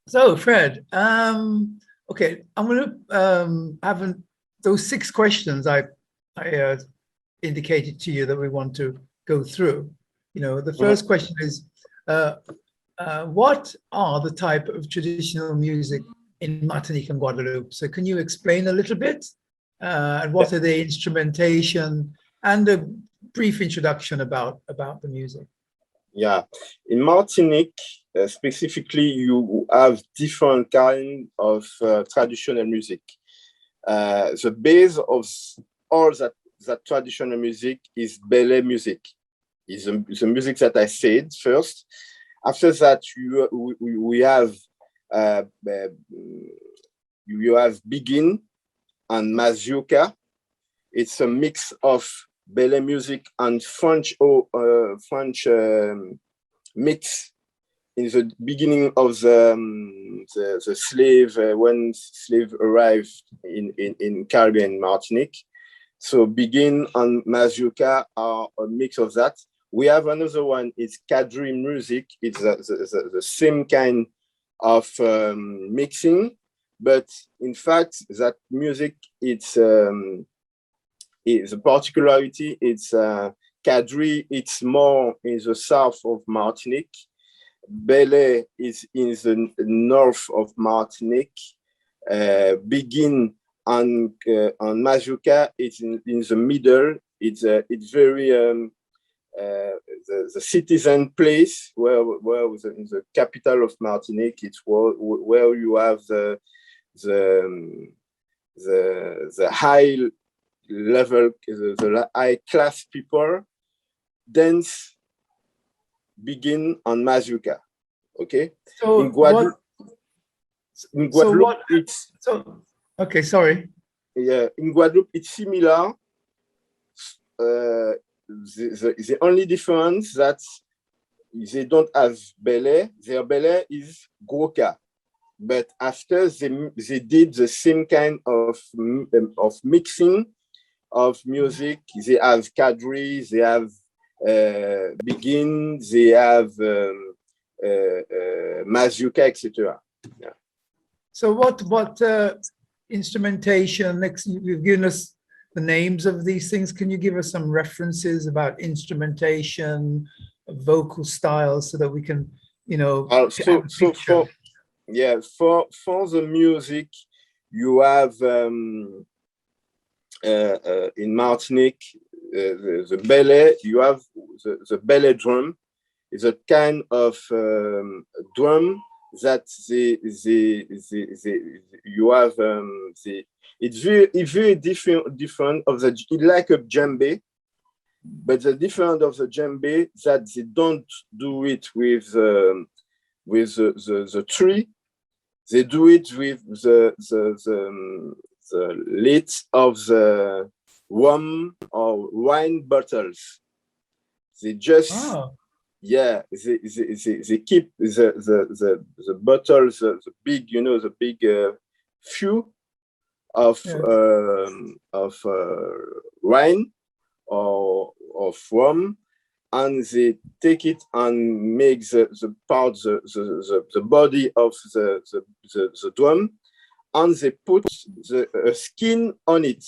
So, Fred, okay, I'm going to those six questions I indicated to you that we want to go through. The Mhm. first question is, uh, what are the type of traditional music in Martinique and Guadeloupe? So, can you explain a little bit? And Yeah, what are the instrumentation and a brief introduction about the music? yeah. In Martinique, specifically, you have different kind of traditional music. The base of all that traditional music is belly music. Is the music that I said first. After that, we have uh, uh, you have begin and mazurka. It's a mix of belly music and French mix in the beginning of the slave when slave arrived in Caribbean Martinique. So begin and mazurka are a mix of that. We have another one. It's Kadri music. It's the same kind of mixing, but in fact that music it's a particularity. It's Kadri. It's more in the south of Martinique. Bele is in the north of Martinique. Begin on Majuka, it's in the middle. It's very the citizen place where in the capital of Martinique. It's where you have the the high level, the high class people dance begin on Mazuka. Okay, in So what? Guadeloupe, in So Guadeloupe, what? it's So okay, sorry. yeah, in Guadeloupe it's similar. The only difference that they don't have belly. Their belly is goka, but after they did the same kind of mixing of music. They have Kadri, they have Begin, they have Mazuka, etc. Yeah. So what instrumentation? Next, you've given us the names of these things. Can you give us some references about instrumentation, vocal styles, so that we can, have a So picture? for the music, you have in Martinique the belly. You have the belly drum. Is a kind of drum that you have it's very different of the it like a djembe, but the difference of the djembe that they don't do it with the tree. They do it with the lids of the rum or wine bottles. They just Oh, yeah, they keep the bottles, the big, the big few yeah. of wine or of rum, and they take it and make the part, the body of the drum, and they put the skin on it.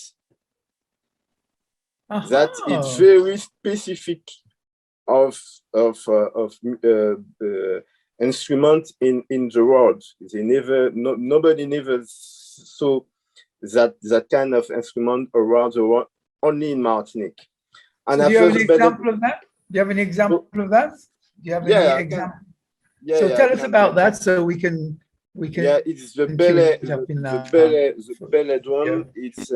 That it's Aha. very specific of instrument in the world. They never nobody never saw that kind of instrument around the world, only in Martinique. And So do you after have the any better, example of that? Do you have any so, example of that? Do you have any yeah, I can. example? Yeah, So yeah, I tell us can. about that so we can Yeah, it's cue it up in the belly yeah. drum. It's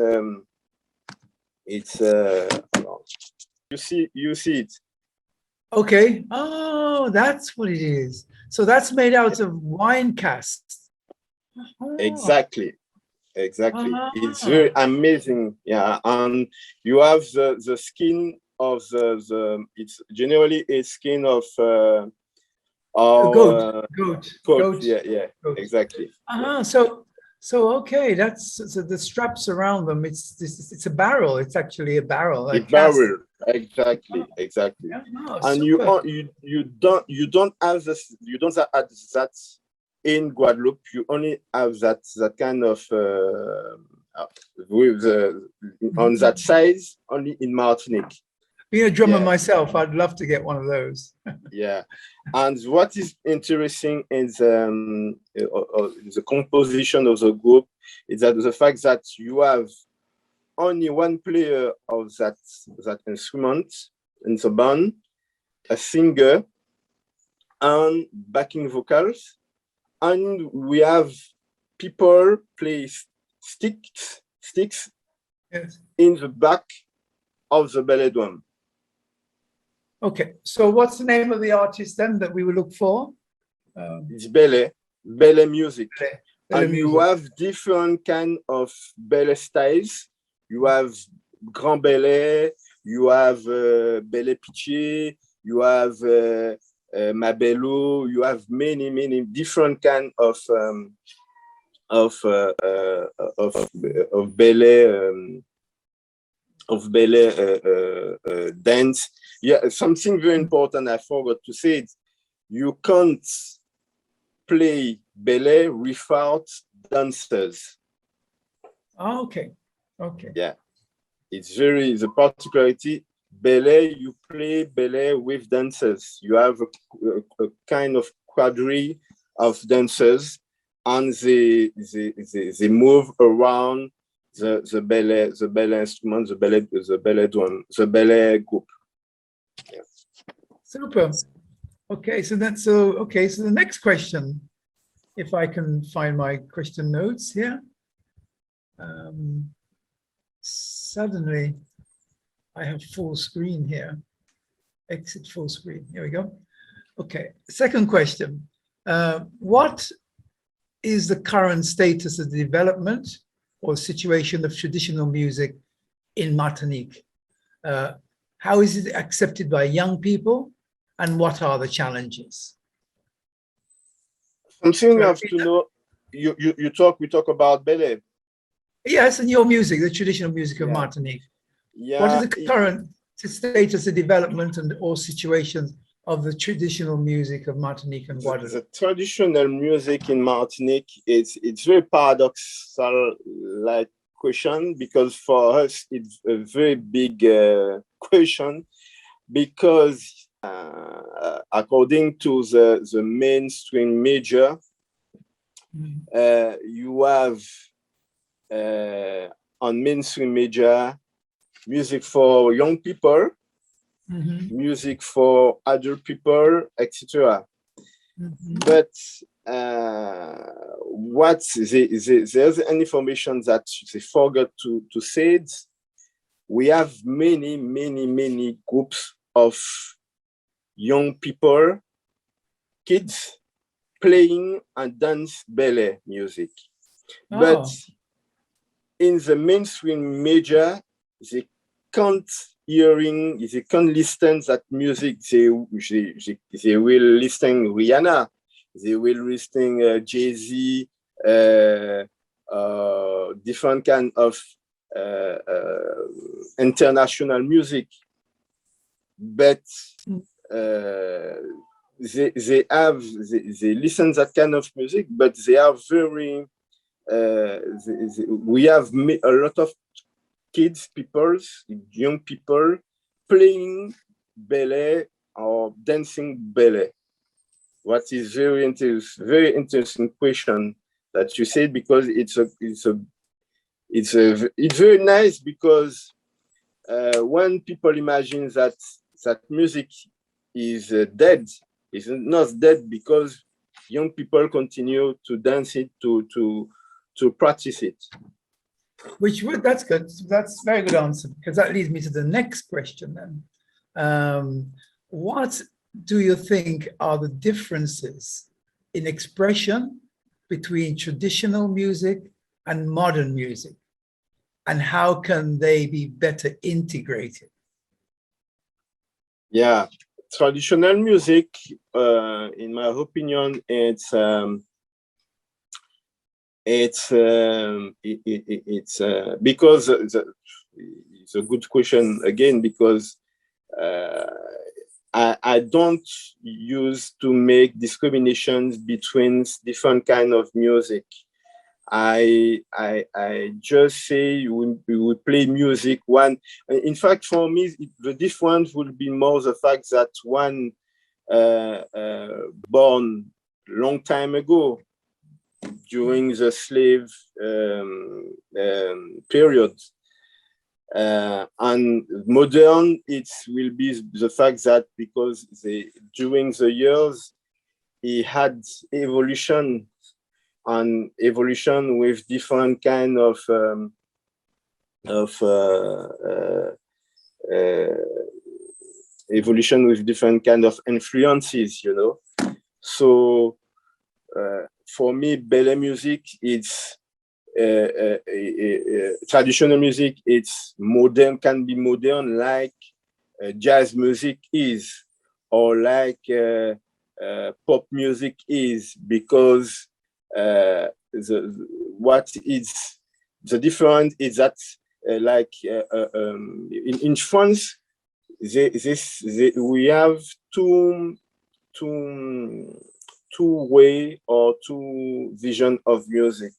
you see it Okay. Oh, that's what it is. So that's made out of wine casks. Oh, exactly. Exactly. It's very ah. amazing. Yeah. And you have the skin of it's generally a skin of A goat, our goat, coat. goat, Yeah, yeah, goat. exactly. Yeah. So okay, that's so the straps around them. It's a barrel. It's actually a barrel, A a cask. barrel. Exactly, Oh, exactly. yeah, oh, And super. you don't have this, you don't add that in Guadeloupe, you only have that kind of with on that size only in Martinique. Being a drummer Yeah. myself, I'd love to get one of those. Yeah, and what is interesting is the composition of the group is that the fact that you have only one player of that instrument in the band, a singer, and backing vocals, and we have people play sticks Yes. in the back of the belly drum. Okay, so what's the name of the artist then that we will look for? It's belly music. Belly And you music. have different kind of belly styles. You have grand belly, you have belly pitché, you have mabelo, you have many different kind of belly dance. Yeah, something very important I forgot to say it. You can't play belly without dancers. Oh, okay. Okay. Yeah, it's very the particularity. Belly, you play belly with dancers. You have a kind of quadrille of dancers, and they move around the belly instrument, the belly drum, the belly group. Yeah. Super. Okay, so that's so. Okay, so the next question, if I can find my question notes here. Suddenly, I have full screen here. Exit full screen. Here we go. Okay, second question. What is the current status of the development or situation of traditional music in Martinique? How is it accepted by young people, and what are the challenges? Something you have to know. We talk about belly. Yes, and your music, the traditional music of Yeah. Martinique. Yeah. What is the current status of development and or situations of the traditional music of Martinique and Guadeloupe? The traditional music in Martinique, it's very paradoxal like question, because for us it's a very big question, because according to the mainstream media, you have on mainstream media music for young people, music for adult people, etc. But what there's an information that they forgot to say it. We have many groups of young people, kids, playing and dance belly music. Oh. But in the mainstream media, they can't listen that music. They will listen Rihanna, they will listen Jay-Z, different kind of international music. But they listen that kind of music, but they are very we have a lot of kids, young people playing ballet or dancing ballet. What is very interesting question that you said, because it's very nice, because when people imagine that music is dead, it's not dead, because young people continue to dance it, to practice it. That's good. That's a very good answer, because that leads me to the next question then. What do you think are the differences in expression between traditional music and modern music, and how can they be better integrated? Yeah, traditional music, in my opinion, it's because it's a good question again, because I don't use to make discriminations between different kind of music. I just say we play music one. In fact, for me, the difference will be more the fact that one born long time ago during the slave period. And modern, it will be the fact that because during the years, he had evolution and evolution with different kind of evolution with different kind of influences, you know. So for me, ballet music, it's traditional music. It's modern, can be modern, like jazz music is, or like pop music is, because what is the difference is that in France, we have two way or two vision of music.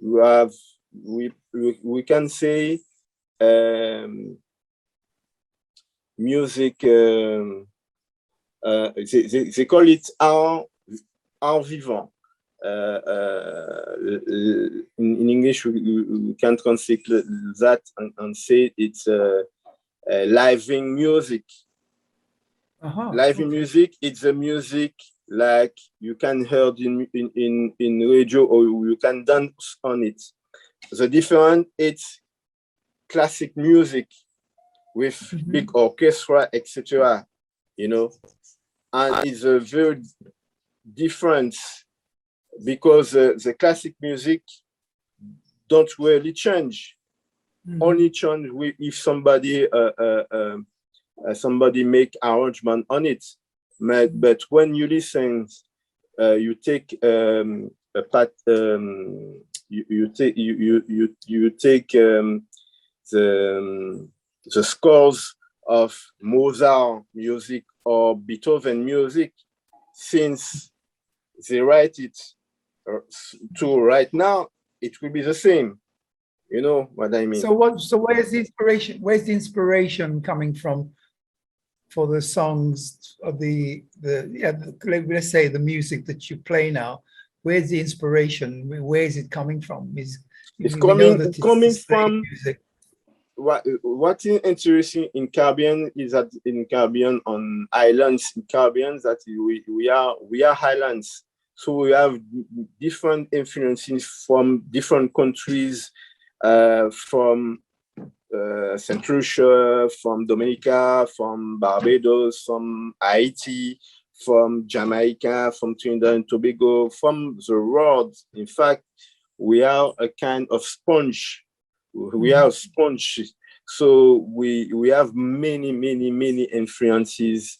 We can say music. They call it art vivant. In English, we can translate that and say it's living music. Living music, it's a music like you can hear in radio, or you can dance on it. The difference, it's classic music with big orchestra, etc. You know, and it's a very different, because the classic music don't really change. Only change if somebody somebody make arrangement on it. But when you listen, you take a part. You take the scores of Mozart music or Beethoven music, since they write it to right now, it will be the same. You know what I mean? So where's the inspiration? Where's the inspiration coming from for the songs of let's say the music that you play now? Where's the inspiration? Where is it coming from? It's coming from music. What is interesting in Caribbean is that in Caribbean, on islands in Caribbean, that we are islands, so we have different influences from different countries, from St. Lucia, from Dominica, from Barbados, from Haiti, from Jamaica, from Trinidad and Tobago, from the world. In fact, we are a kind of sponge. We are sponge. So we have many influences.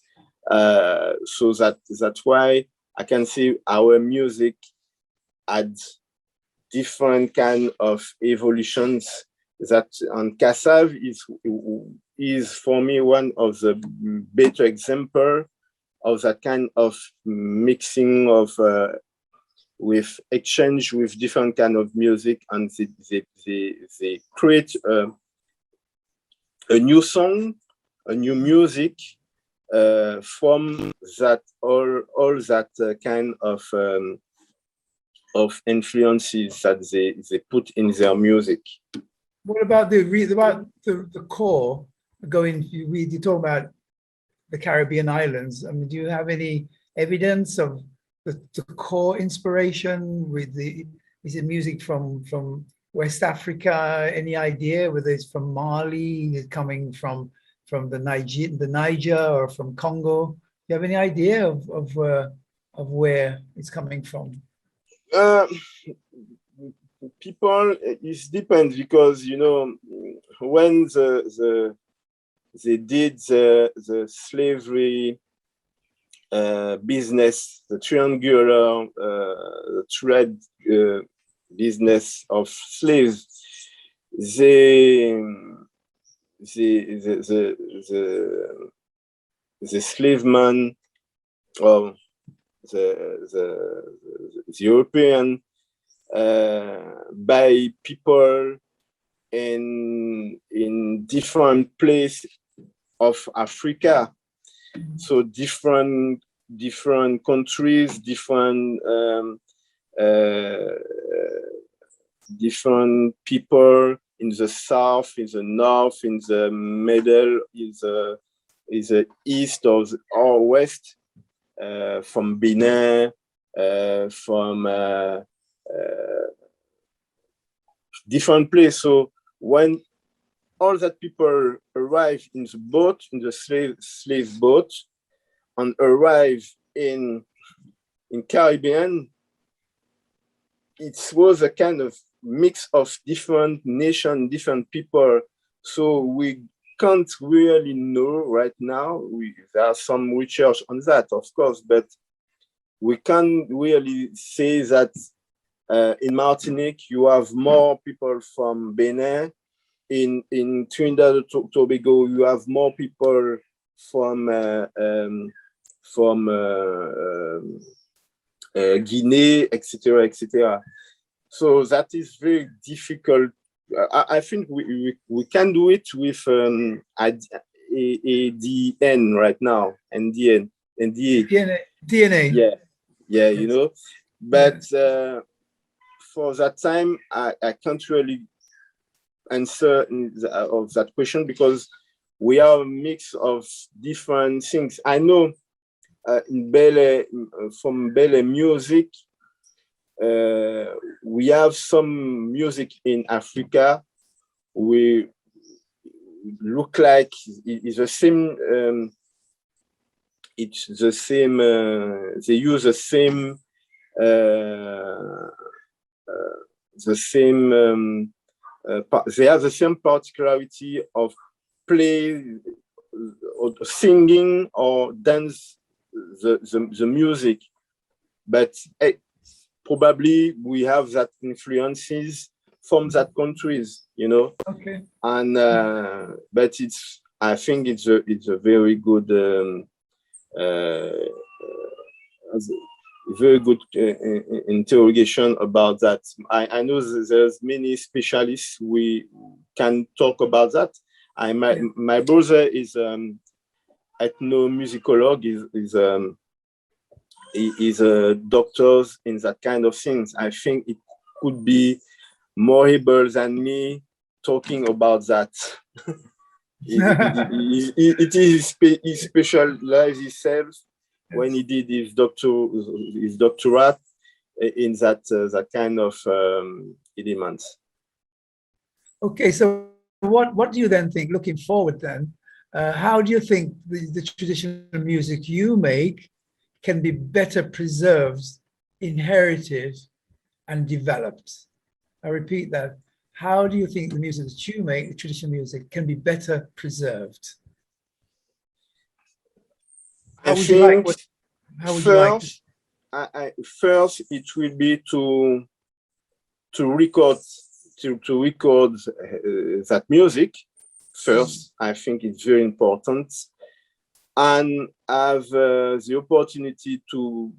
So that's why I can say our music had different kind of evolutions. That on Kassav is for me one of the better example of that kind of mixing of with exchange with different kind of music, and they create a new song, a new music from that all that kind of influences that they put in their music. What about the core? You talk about the Caribbean islands. I mean, do you have any evidence of the core inspiration is it music from West Africa? Any idea whether it's from Mali, is it coming from the Niger or from Congo? Do you have any idea of where it's coming from? People, it depends, because you know, when they did the slavery business, the triangular thread business of slaves, the the slave man, or the European, by people in different places of Africa. So different countries, different people in the south, in the north, in the middle, is the east or west, from Benin, from different places. So when all that people arrive in the boat, in the slave boat, and arrive in Caribbean, it was a kind of mix of different nations, different people. So we can't really know right now. There are some research on that, of course, but we can't really say that in Martinique you have more people from Benin. In Trinidad and Tobago, you have more people from Guinea, etc., etc. So that is very difficult. I think we can do it with ADN right now, NDN, NDA. DNA. Yeah, you know. But for that time, I can't really answer of that question, because we are a mix of different things. I know in Bele, from Bele music, we have some music in Africa. We look like it's the same. It's the same. They use the same. They have the same particularity of play or singing or dance the music, but probably we have that influences from that countries, you know. Okay. And but I think it's a very good very good interrogation about that. I know there's many specialists we can talk about that. My brother is ethnomusicologue, is a doctor in that kind of things. I think it could be more able than me talking about that. He specialized himself when he did his doctorate in that kind of elements. Okay, so what do you then think, looking forward then, how do you think the traditional music you make can be better preserved, inherited, and developed? I repeat that. How do you think the music that you make, the traditional music, can be better preserved? How would you like? First, it will be to record that music. First, I think it's very important, and have the opportunity to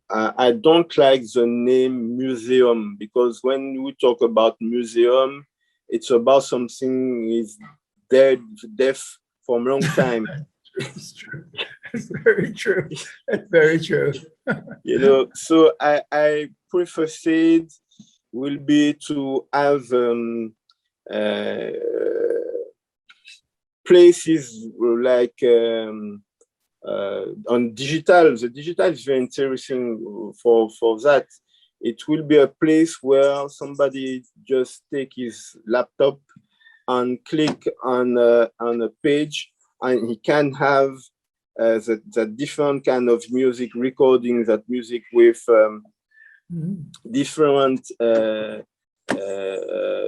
I don't like the name museum, because when we talk about museum, it's about something is deaf for a long time. It's true. It's very true. It's very true. You know, so I prefer said will be to have places like on digital. The digital is very interesting for that. It will be a place where somebody just take his laptop and click on a page, and he can have the different kind of music, recording that music with different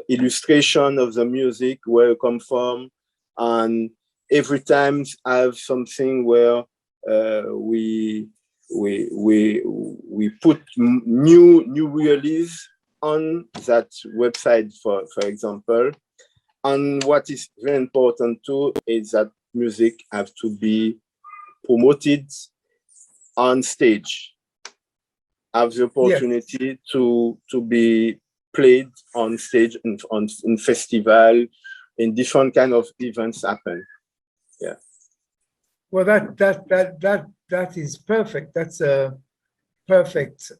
illustration of the music, where it come from, and every time have something where we put new release on that website, for example. And what is very important too is that music have to be promoted on stage, have the opportunity to be played on stage in festival, in different kind of events happen. Yeah. Well, that is perfect. That's a perfect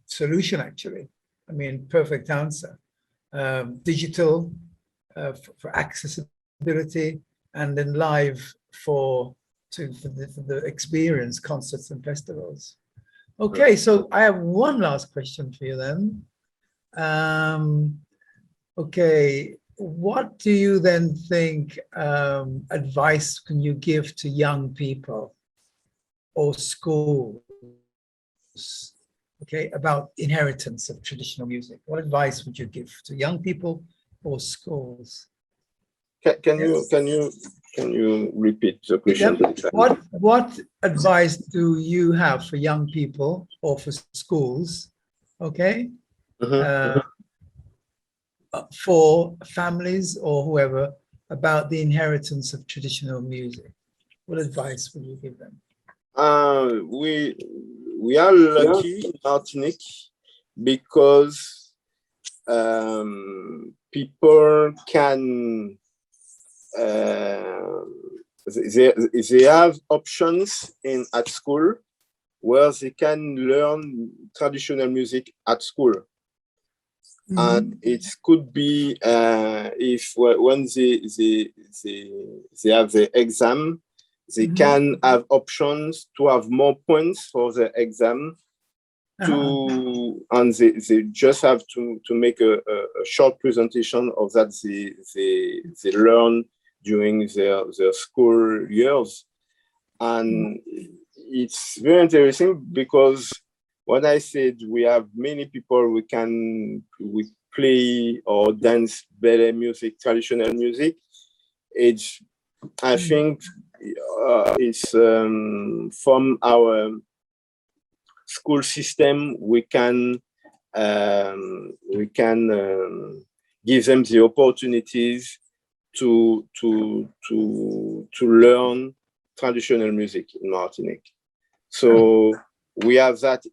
solution, actually. I mean, perfect answer. Digital for accessibility, and then live for the experience, concerts and festivals. Okay, so I have one last question for you then. Okay, what do you then think advice can you give to young people or schools, okay, about inheritance of traditional music? What advice would you give to young people or schools? Can you repeat the question? What advice do you have for young people or for schools, okay, for families or whoever, about the inheritance of traditional music? What advice would you give them? We are lucky in Martinique because people can they have options at school where they can learn traditional music at school. And it could be if when they have the exam, they can have options to have more points for the exam. And they just have to make a short presentation of that they learn during their school years. And it's very interesting because when I said we have many people we play or dance ballet music, traditional music, I think it's from our school system we can give them the opportunities to learn traditional music in Martinique. So we have that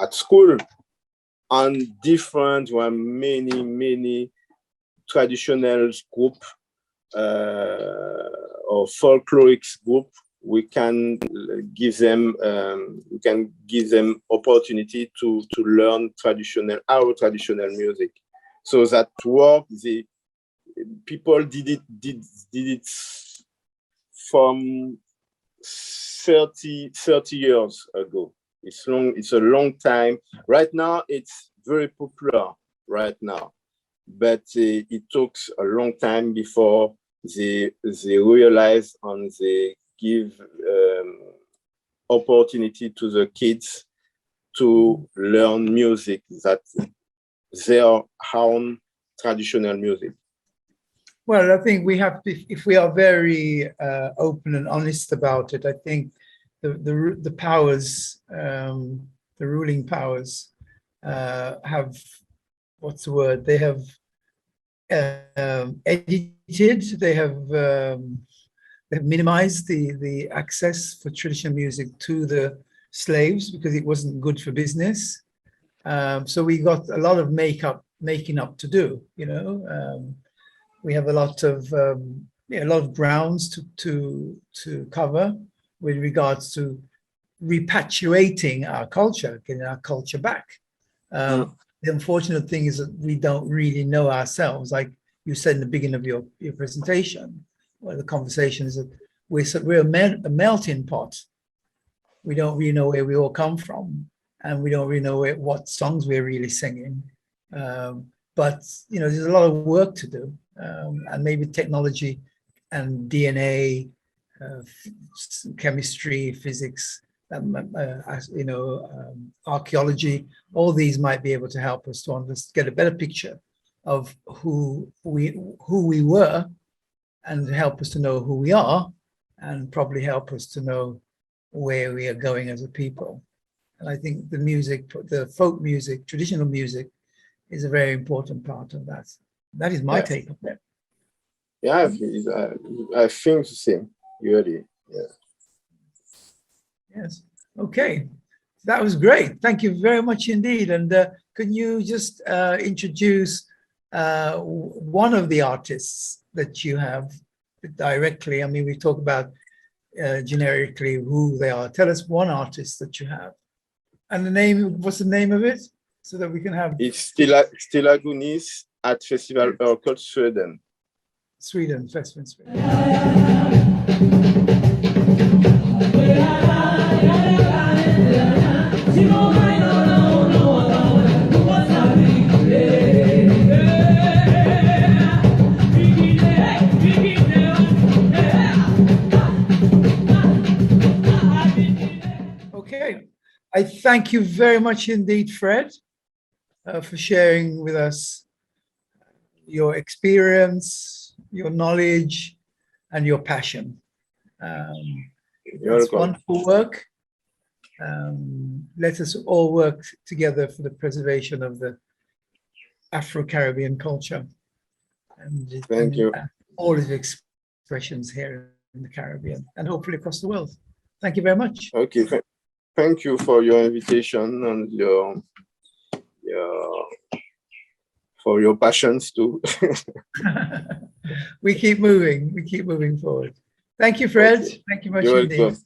at school, and different many traditional group or folkloric group. We can give them opportunity to learn our traditional music. So that work, the people did it from 30 years ago. It's a long time. Right now, it's very popular right now, but it took a long time before they realize and they give opportunity to the kids to learn music, that their own traditional music. Well, I think we have to, if we are very open and honest about it, I think the powers, the ruling powers have, what's the word? They have edited, they have minimized the access for traditional music to the slaves because it wasn't good for business. So we got a lot of making up to do, you know. We have a lot of grounds to cover with regards to repatriating our culture, getting our culture back. The unfortunate thing is that we don't really know ourselves. Like you said in the beginning of your presentation, well, the conversation is that we're a melting pot. We don't really know where we all come from, and we don't really know what songs we're really singing. But you know, there's a lot of work to do, and maybe technology and DNA, chemistry, physics, archaeology, all these might be able to help us to get a better picture of who we were, and help us to know who we are, and probably help us to know where we are going as a people. And I think the music, the folk music, traditional music, is a very important part of that. That is my Yeah. take on it. Yeah, I think the same. Really. Yeah. Yes. Okay. That was great. Thank you very much indeed. And can you just introduce one of the artists that you have directly? I mean, we talk about generically who they are. Tell us one artist that you have. And the name, what's the name of it? So that we can have It's Stilla Gunis at Festival Urkel Sweden. Sweden, Festival in Sweden. Okay, I thank you very much indeed, Fred, for sharing with us your experience, your knowledge, and your passion. You're It's welcome. wonderful work. Let us all work together for the preservation of the Afro-Caribbean culture and Thank you. all its expressions here in the Caribbean and hopefully across the world. Thank you very much. Okay, thank you for your invitation and for your passions too. We keep moving forward. Thank you, Fred. Okay. Thank you much You're indeed. welcome.